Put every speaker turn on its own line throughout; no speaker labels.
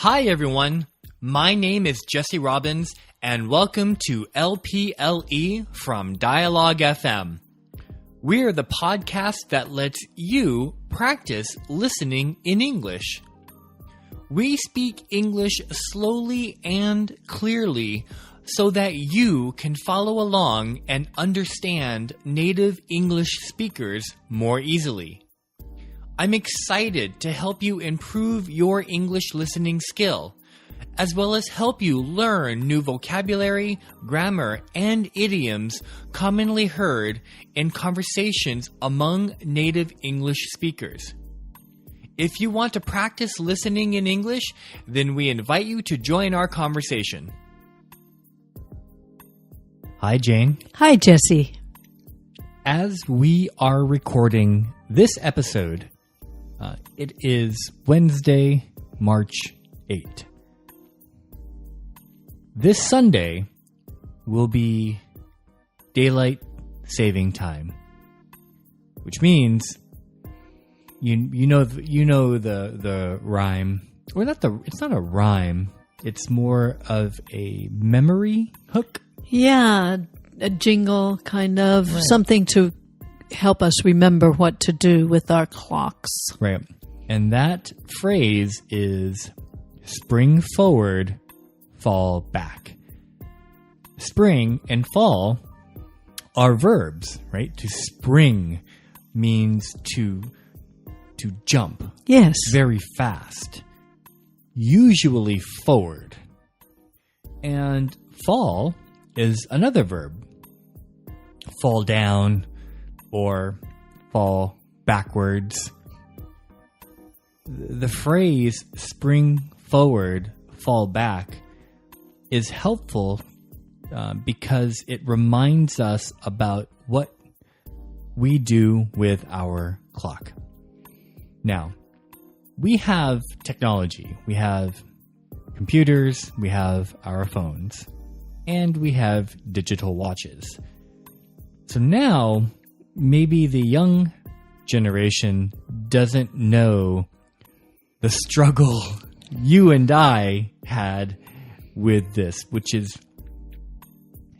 Hi, everyone. My name is Jesse Robbins, and welcome to LPLE from Dialogue FM. We're the podcast that lets you practice listening in English. We speak English slowly and clearly so that you can follow along and understand native English speakers more easily. I'm excited to help you improve your English listening skill, as well as help you learn new vocabulary, grammar, and idioms commonly heard in conversations among native English speakers. If you want to practice listening in English, then we invite you to join our conversation. Hi, Jane.
Hi, Jesse.
As we are recording this episode, it is Wednesday, March 8th. This Sunday will be daylight saving time, which means you know the rhyme, or it's not a rhyme. It's more of a memory hook.
Yeah, a jingle, kind of, right. Something to help us remember what to do with our clocks.
Right. And that phrase is spring forward, fall back. Spring and fall are verbs, right? To spring means to jump.
Yes.
Very fast. Usually forward. And fall is another verb. Fall down or fall backwards. The phrase spring forward, fall back is helpful because it reminds us about what we do with our clock. Now, we have technology. We have computers, we have our phones, and we have digital watches. So now, maybe the young generation doesn't know the struggle you and I had with this, which is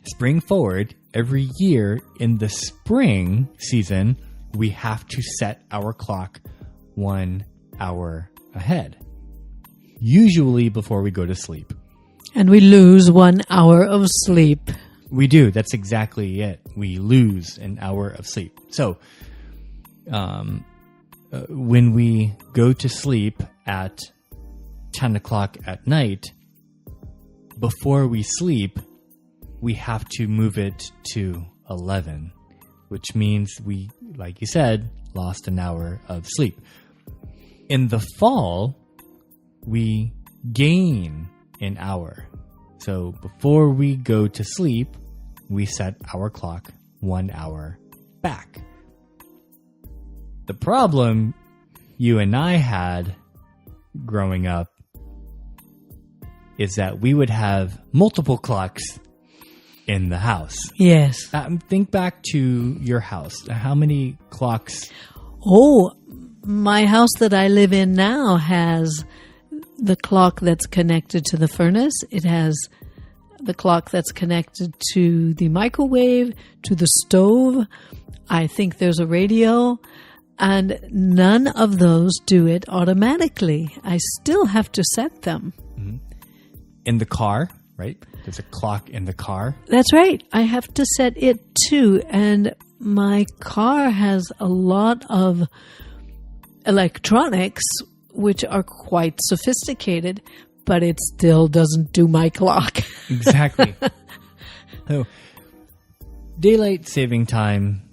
spring forward. Every year in the spring season, we have to set our clock 1 hour ahead, usually before we go to sleep.
And we lose 1 hour of sleep.
We do. That's exactly it. We lose an hour of sleep. So, when we go to sleep at 10 o'clock at night, before we sleep, we have to move it to 11, which means we, like you said, lost an hour of sleep. In the fall, we gain an hour. So before we go to sleep, we set our clock 1 hour back. The problem you and I had growing up is that we would have multiple clocks in the house.
Yes.
Think back to your house. How many clocks?
Oh, my house that I live in now has the clock that's connected to the furnace. It has the clock that's connected to the microwave, to the stove. I think there's a radio. And none of those do it automatically. I still have to set them.
Mm-hmm. In the car, right? There's a clock in the car.
That's right. I have to set it too. And my car has a lot of electronics, which are quite sophisticated, but it still doesn't do my clock.
Exactly. So, daylight saving time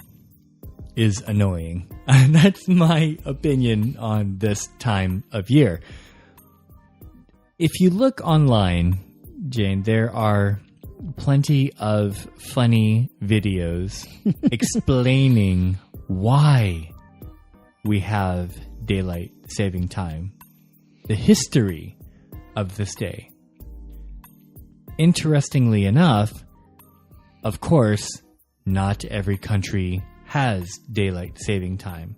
is annoying. And that's my opinion on this time of year. If you look online, Jane, there are plenty of funny videos explaining why we have daylight saving time, the history of this day. Interestingly enough, of course, not every country has daylight saving time.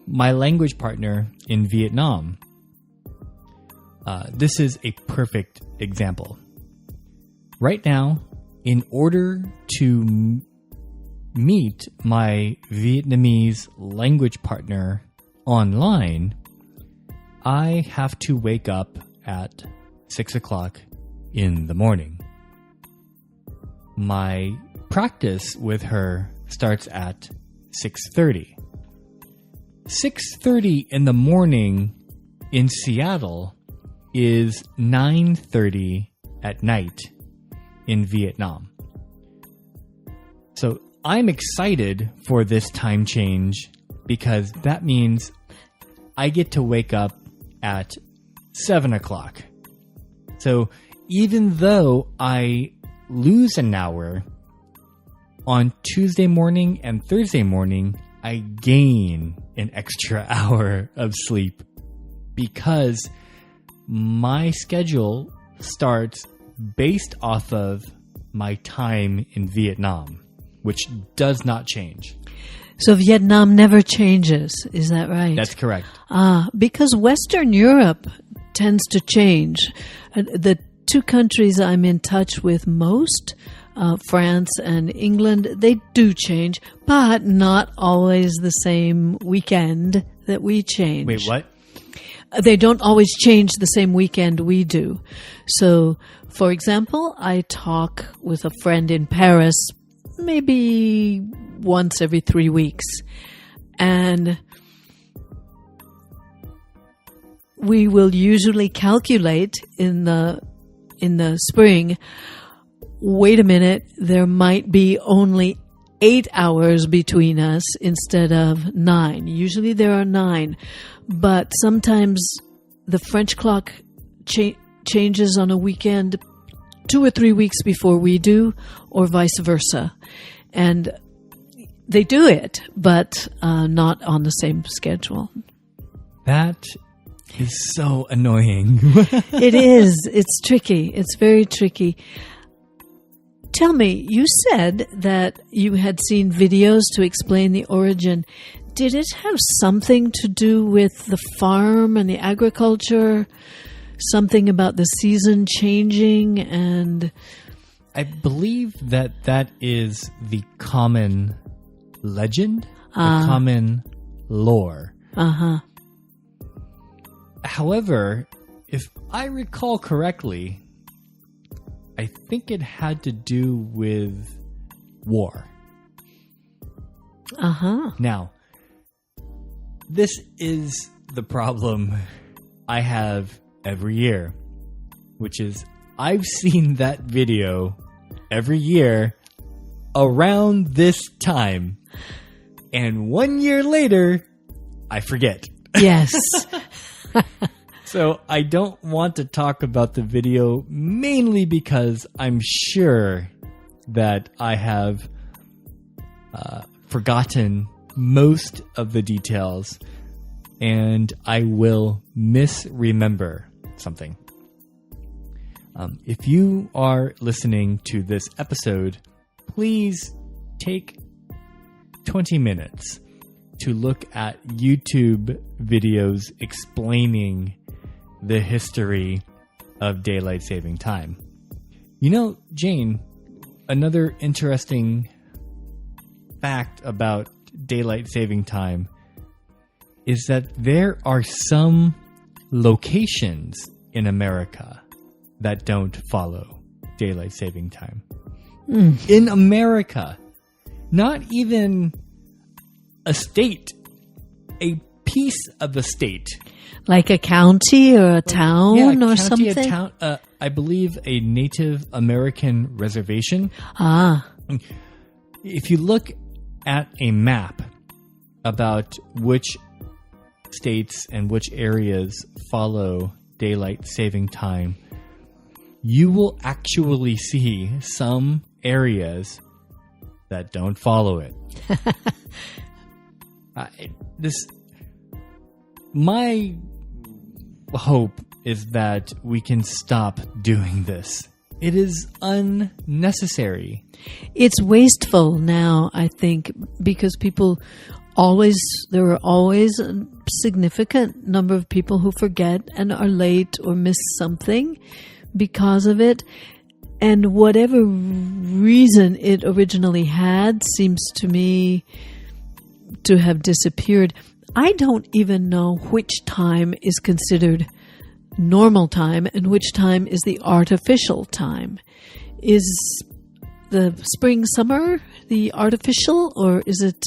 My language partner in Vietnam This is a perfect example. Right now, in order to meet my Vietnamese language partner online, I have to wake up at 6 o'clock in the morning. My practice with her starts at 6:30. 6:30 in the morning in Seattle is 9:30 at night in Vietnam. So I'm excited for this time change because that means I get to wake up at 7 o'clock. So even though I lose an hour on Tuesday morning and Thursday morning, I gain an extra hour of sleep because my schedule starts based off of my time in Vietnam, which does not change.
So Vietnam never changes, is that right?
That's correct.
Because Western Europe tends to change. The two countries I'm in touch with most, France and England, they do change, but not always the same weekend that we change.
Wait, what?
They don't always change the same weekend we do. So, for example, I talk with a friend in Paris maybe once every 3 weeks. And we will usually calculate in the spring, wait a minute, there might be only 8 hours between us instead of 9. Usually there are 9. But sometimes the French clock changes on a weekend 2 or 3 weeks before we do, or vice versa. And they do it, but not on the same schedule.
That is so annoying.
It is. It's tricky. It's very tricky. Tell me, you said that you had seen videos to explain the origin. Did it have something to do with the farm and the agriculture? Something about the season changing? And
I believe that is the common legend, the common lore.
Uh-huh.
However, if I recall correctly, I think it had to do with war.
Uh-huh.
Now, this is the problem I have every year, which is I've seen that video every year around this time, and 1 year later, I forget.
Yes.
So I don't want to talk about the video mainly because I'm sure that I have forgotten most of the details and I will misremember something. If you are listening to this episode, please take 20 minutes to look at YouTube videos explaining the history of daylight saving time. You know, Jane, another interesting fact about daylight saving time is that there are some locations in America that don't follow daylight saving time. In America, not even a state, a piece of the state.
Like a county or a town or
county,
something?
A town, I believe a Native American reservation. If you look at a map about which states and which areas follow daylight saving time, you will actually see some areas that don't follow it. My hope is that we can stop doing this. It is unnecessary.
It's wasteful now, I think, because there are always significant number of people who forget and are late or miss something because of it. And whatever reason it originally had seems to me to have disappeared. I don't even know which time is considered normal time and which time is the artificial time. Is the spring, summer the artificial, or is it...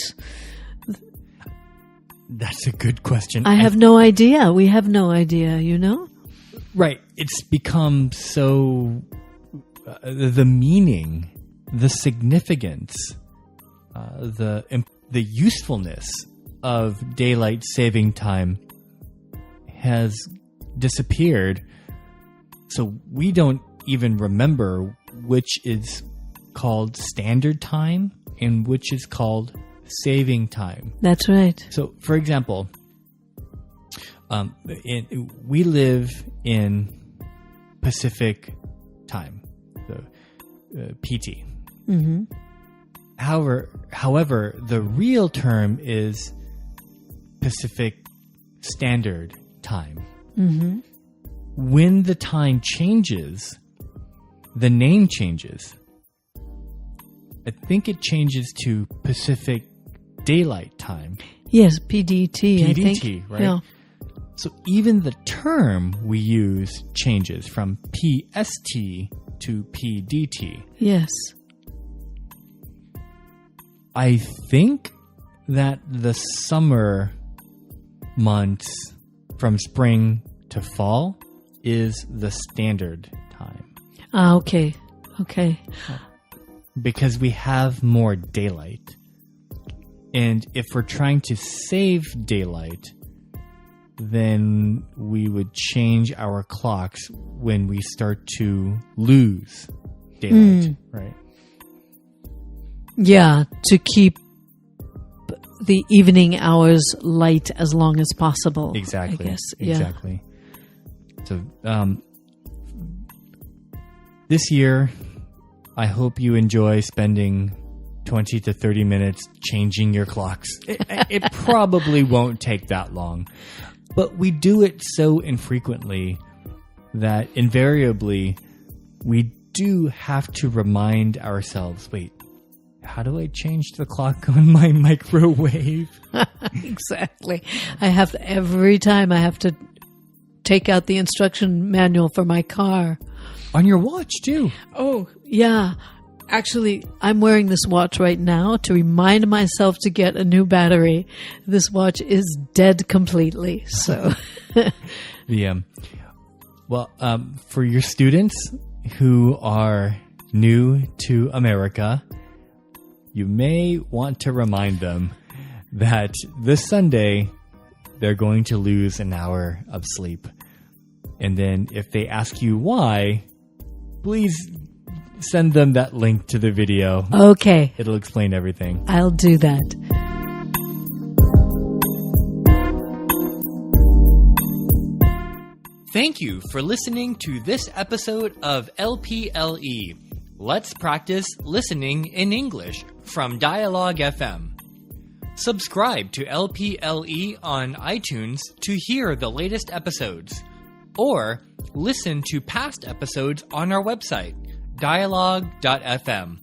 That's a good question.
I have no idea. We have no idea, you know?
Right. It's become so... the meaning, the significance, the usefulness of daylight saving time has disappeared. So we don't even remember which is called standard time and which is called saving time.
That's right.
So, for example, we live in Pacific time, the PT.
Mm-hmm.
However, the real term is Pacific Standard Time.
Mm-hmm.
When the time changes, the name changes. I think it changes to Pacific Daylight Time.
Yes, PDT. I think.
PDT, right?
Yeah.
So even the term we use changes from PST to PDT.
Yes.
I think that the summer months from spring to fall is the standard time.
Okay. Okay.
Because we have more daylight. And if we're trying to save daylight, then we would change our clocks when we start to lose daylight, right?
Yeah, to keep the evening hours light as long as possible.
Exactly.
I guess.
Exactly. So this year, I hope you enjoy spending 20 to 30 minutes changing your clocks. It probably won't take that long. But we do it so infrequently that invariably we do have to remind ourselves, wait, how do I change the clock on my microwave?
Exactly. Every time I have to take out the instruction manual for my car.
On your watch, too.
Oh, yeah. Actually, I'm wearing this watch right now to remind myself to get a new battery. This watch is dead completely. So,
for your students who are new to America, you may want to remind them that this Sunday they're going to lose an hour of sleep. And then if they ask you why, please send them that link to the video.
Okay.
It'll explain everything.
I'll do that.
Thank you for listening to this episode of LPLE. Let's practice listening in English from Dialogue FM. Subscribe to LPLE on iTunes to hear the latest episodes, or listen to past episodes on our website, dialogue.fm.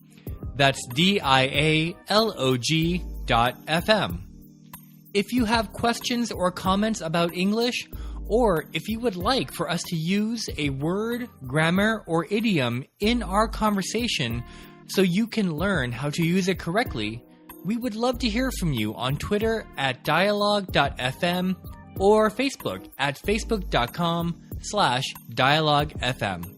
That's dialog.fm. If you have questions or comments about English, or if you would like for us to use a word, grammar, or idiom in our conversation so you can learn how to use it correctly, we would love to hear from you on Twitter at dialogue.fm or Facebook at facebook.com/dialoguefm.